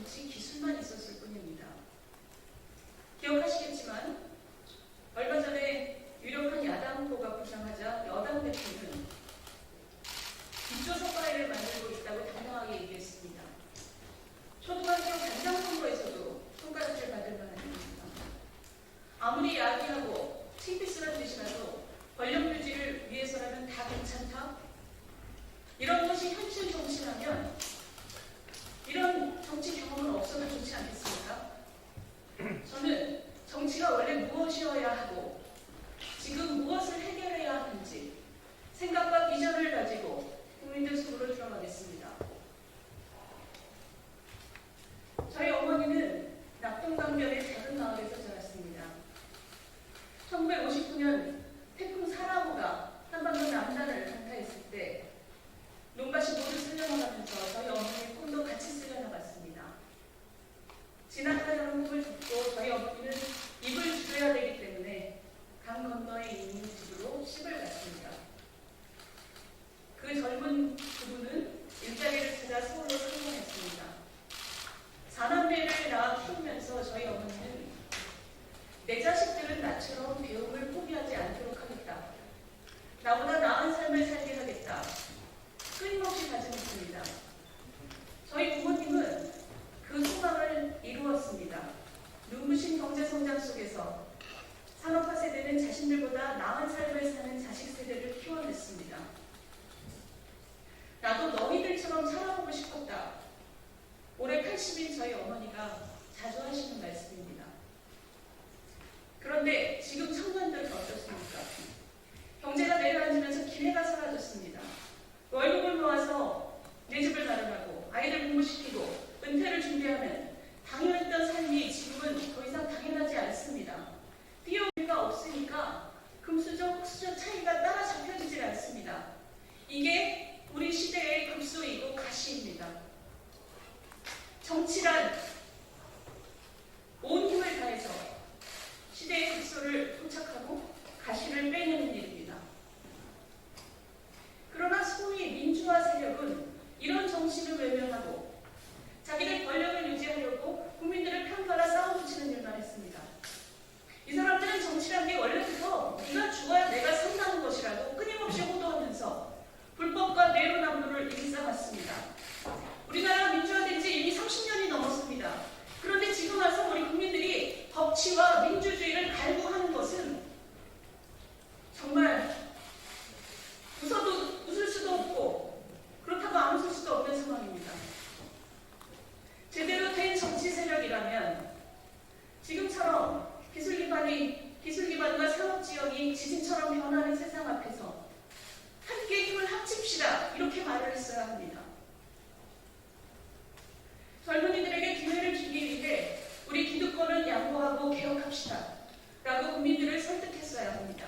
정치 기술만 있었을 뿐입니다. 기억하시겠지만 얼마 전에 유력한 야당 후보가 부상하자 여당 대표는 뒷조사 파일을 만들고 있다고 당당하게 얘기했습니다. 초등학교 반장 선거에서도 손가락질 받을 만한 일입니다. 아무리 야기하고 칭피스란 뜻이라도 권력 유지를 위해서라면 다 괜찮다? 이런 것이 현실 정치라면 이런 정치 경험은 없어도 좋지 않겠습니까? 저는 정치가 원래 무엇이어야 하고 지금 무엇을 해결해야 하는지 생각과 비전을 가지고 국민들 속으로 들어가겠습니다. 저희 어머니는 낙동강변의 작은 마을에서 자랐습니다. 1959년 태풍 사라고가 한반도 남단을 강타했을 때 논밭이 모두 쓸려나가면서 저희 어머니의 꿈도 같이 쓸려나갔습니다. 지나가는 꿈을 듣고 저희 어머니는 입을 줄여야 되기 때문에 강 건너에 있는 집으로 씹을 갔습니다. 그 젊은 부부는 일자리를 찾아 서울로 상경했습니다. 4남매를 낳아 키우면서 저희 어머니는 내 자식들은 나처럼 배움을 포기하지 않도록 하겠다. 나보다 나은 삶을 살게 하겠다. 끊임없이 다짐했습니다. 저희 부모님은 그 소망을 이루었습니다. 눈부신 경제성장 속에서 산업화 세대는 자신들보다 나은 삶을 사는 자식 세대를 키워냈습니다. 나도 너희들처럼 살아보고 싶었다. 올해 80인 저희 어머니가 자주 하시는 말씀입니다. 그런데 지금 청년들은 어떻습니까? 경제가 내려앉으면서 기회가 사라졌습니다. 월급을 모아서 내 집을 마련하고 아이들 공부시키고 은퇴를 준비하면 당연했던 삶이 지금은 더 이상 당연하지 않습니다. 뛰어오기가 없으니까 금수저, 흑수저 차이가 따라잡혀지질 않습니다. 이게 우리 시대의 급소이고 가시입니다. 정치란 온 힘을 다해서 시대의 급소를 포착하고 가시를 빼내는 일입니다. 그러나 소위 민주화 세력은 이런 정신을 외면하고 자기들 권력을 유지하려고 국민들을 편가라 싸워붙이는 일만 했습니다. 이 사람들은 정치란 게 원래부터 네가 죽어야 내가 산다는 것이라고 끊임없이 호도하면서 불법과 내로남불을 일삼았습니다. 우리나라가 민주화된 지 이미 30년이 넘었습니다. 그런데 지금 와서 우리 국민들이 법치와 민주주의를 갈구하는 것은 정말 웃을 수도 없고 그렇다고 안 웃을 수도 없는 상황입니다. 제대로 된 정치 세력이라면 지금처럼 기술 기반과 산업 지역이 지진처럼 변하는 세상 앞에서 함께 힘을 합칩시다 이렇게 말을 했어야 합니다. 젊은이들에게 기회를 주기 위해 우리 기득권을 양보하고 개혁합시다 라고 국민들을 설득했어야 합니다.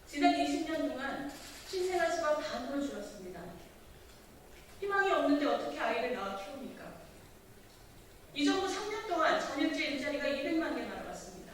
지난 20년 동안 신생아 수가 반으로 줄었습니다. 희망이 없는데 어떻게 아이를 낳아 키웁니까? 이 정부 3년 동안 전역제 일자리가 200만 개 날아갔습니다.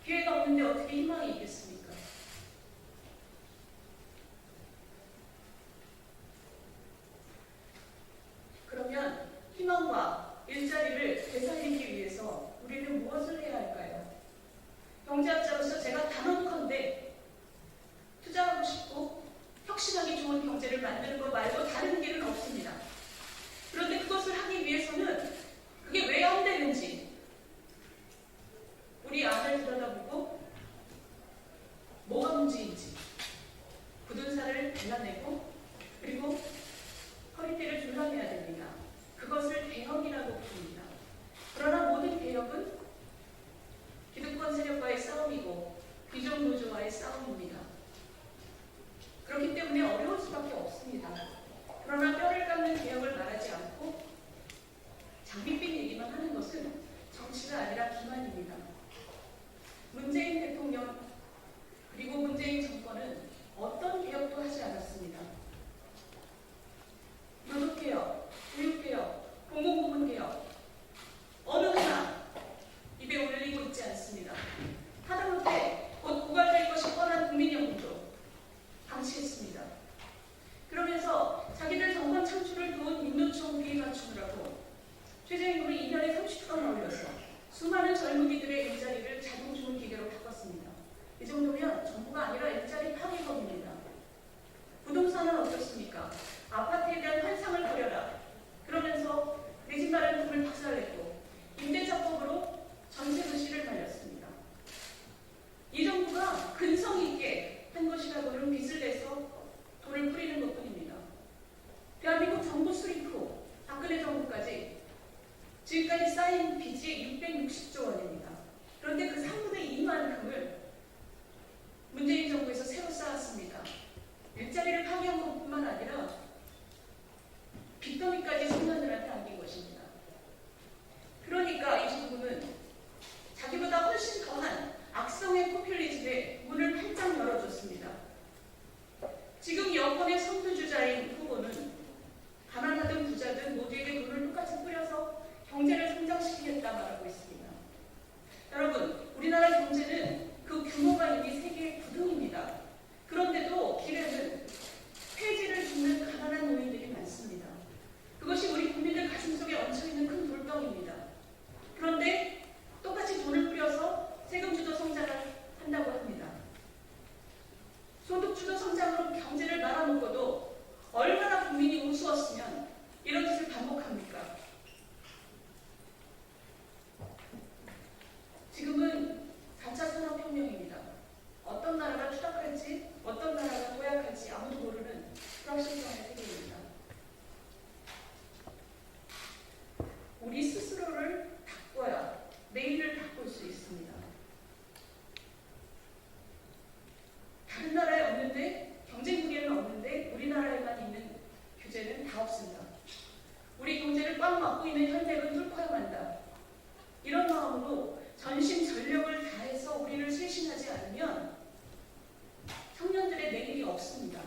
기회가 없는데 어떻게 희망이 있겠습니까? 그러면 희망과 일자리를 되살리기 위해서 우리는 무엇을 해야 할까요? 경제학자로서 제가 단언컨대 투자하고 싶고 혁신하기 좋은 경제를 만드는 것 말고 다른 길은 없습니다. 그런데 그것을 하기 위해서는 그게 왜 안 되는지 우리 안을 들여다보고 뭐가 문제인지 굳은 살을 발라내고 그리고 허리띠를 줄라매야 됩니다. 그것을 개혁이라고 부릅니다. 그러나 모든 개혁은 기득권 세력과의 싸움이고 귀족 노조와의 싸움입니다. 그렇기 때문에 어려울 수밖에 없습니다. 그러나 뼈를 깎는 개혁을 말하지 않고 장밋빛 얘기만 하는 것은 정치가 아니라 기만입니다. 문재인 대통령 그리고 문재인 정권은 어떤 개혁도 하지 않았습니다. 노동개혁, 교육개혁, 공공부문개혁 어느 하나 입에 올리고 있지 않습니다. 하다못해 곧 고갈될 것이 뻔한 국민연금도 방치했습니다. 그러면서 젊은이들의 일자리를 자동 주문 기계로 바꿨습니다. 이 정도면 정부가 아니라 일자리 파괴범입니다. 부동산은 어떻습니까? 아파트에 대한 환상을 버려라. 그러면서 내 집 마련 꿈을 박살냈고 임대차법으로 전세 도시를 말렸습니다. 이 정부가 근성 있게 한 것이라고는 빚을 내서 돈을 뿌리는 것뿐입니다. 대한민국 정부 수립 후 박근혜 정부까지 지금까지 쌓인 빚이 660조 원입니다. 그런데 그 3분의 2만큼을 문재인 정부에서 새로 쌓았습니다. 일자리를 파괴한 것뿐만 아니라 빚더미까지 청년들한테 안긴 것입니다. 그러니까 이 정부는 자기보다 훨씬 더한 악성의 포퓰리즘에 문을 활짝 열어줬습니다. 지금 여권의 선두주자인 후보는 가난하든 부자든 모두에게 돈을 똑같이 뿌려서 경제를 성장시키겠다 말하고 있습니다. 여러분, 우리나라 경제는 그 규모가 이미 세계 9등입니다. 그런데도 길에는 폐지를 줍는 가난한 노인들이 많습니다. 그것이 우리 국민들 가슴속에 얹혀있는 큰 돌덩이입니다. 그런데 똑같이 돈을 뿌려서 세금주도 성장을 한다고 합니다. 소득주도 성장으로 경제를 말아먹어도 얼마나 국민이 우스웠으면 이런 짓을 반복합니까? 지금은 4차 산업혁명입니다. 어떤 나라가 추락할지, 어떤 나라가 도약할지 아무도 모르는 불확실성의 세계입니다. 우리 스스로를 바꿔야 내일을 바꿀 수 있습니다. 다른 나라에 없는데, 경쟁 무게는 없는데 우리나라에만 있는 규제는 다 없습니다. 우리 경제를 꽉 막고 있는 혈맥은 뚫고야만 한다. 이런 마음으로 전심 전력을 다해서 우리를 쇄신하지 않으면 청년들의 내일이 없습니다.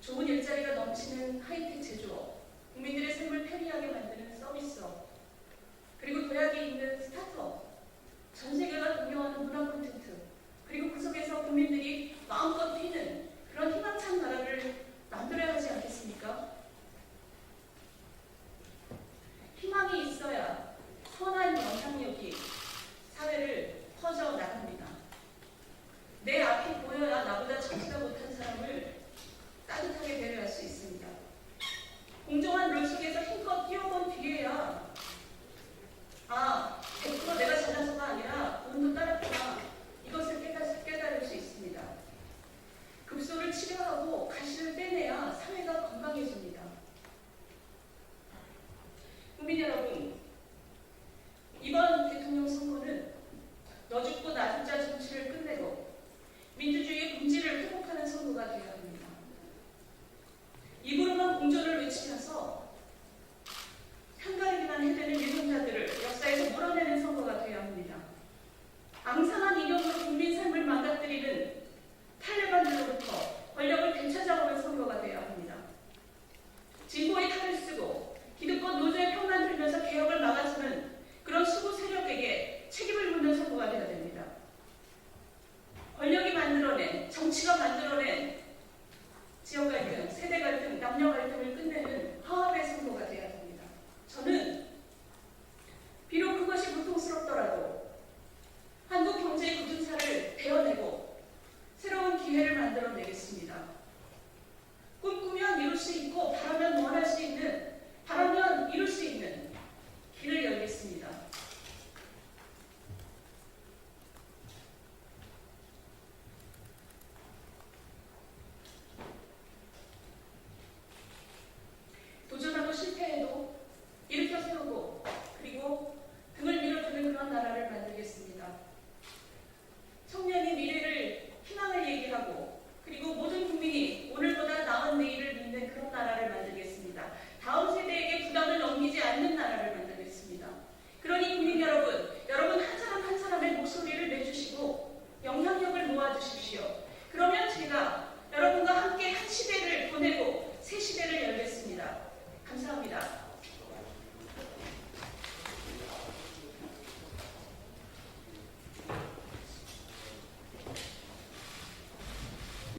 좋은 일자리가 넘치는 하이텍 제조업, 국민들의 삶을 편리하게 만드는 서비스업, 그리고 도약이 있는 스타트업, 전 세계가 동경하는 문화 콘텐츠, 그리고 그 속에서 국민들이 마음껏 뛰는 그런 희망찬 나라를 만들어야 하지 않겠습니까? 희망이 있어야 선한 영향력이 사회를 퍼져 나갑니다. 내 앞이 보여야 나보다 참지도 못한 사람을 따뜻하게 배려할 수 있습니다. 공정한 룰 속에서 힘껏 뛰어본 뒤에야 100% 내가 잘나서가 아니라 운도 따랐구나, 이것을 깨달을 수 있습니다. 급소를 치료하고 가시를 빼내야 사회가 건강해집니다. 국민 여러분, 이번 대통령 선거는 너 죽고 나 죽자 정치를 끝내고 민주주의의 본질을 회복하는 선거가 되어야 합니다. 입으로만 공존을 외치면서 한가리기만 해대는 유공자들을 역사에서 몰아내는 선거가 되어야 합니다. 앙상한 이념으로 국민 삶을 망가뜨리는 탈레반들로부터 권력을 되찾아오는 선거가 되어야 합니다. 진보의 칼을 쓰고 기득권 노조의 편만 들면서 개혁을 막아서는 그런 수구 세력에게 책임을 묻는 선거가 되어야 됩니다. 권력이 만들어낸, 정치가 만들어낸 지역 갈등, 세대 갈등, 남녀 갈등을 끝내는 화합의 선거가 되어야 됩니다. 저는 비록 그것이 고통스럽더라도 한국 경제의 굳은살을 베어내고 새로운 기회를 만들어내겠습니다. 꿈꾸면 이룰 수 있고 바라면 원할 수 있는, 바라면 이룰 수 있는 길을 열겠습니다. 도전하고 실패해도 일으켜 세우고 그리고 등을 밀어주는 그런 나라를 만들겠습니다. 청년이 미래를, 희망을 얘기하고 그리고 모든 국민이 오늘보다 나은 내일을 믿는 그런 나라를 만들겠습니다. 다음 세대에게 부담을 넘기지 않는 나라를 만들겠습니다. 그러니 국민 여러분, 여러분 한 사람 한 사람의 목소리를 내주시고 영향력을 모아주십시오.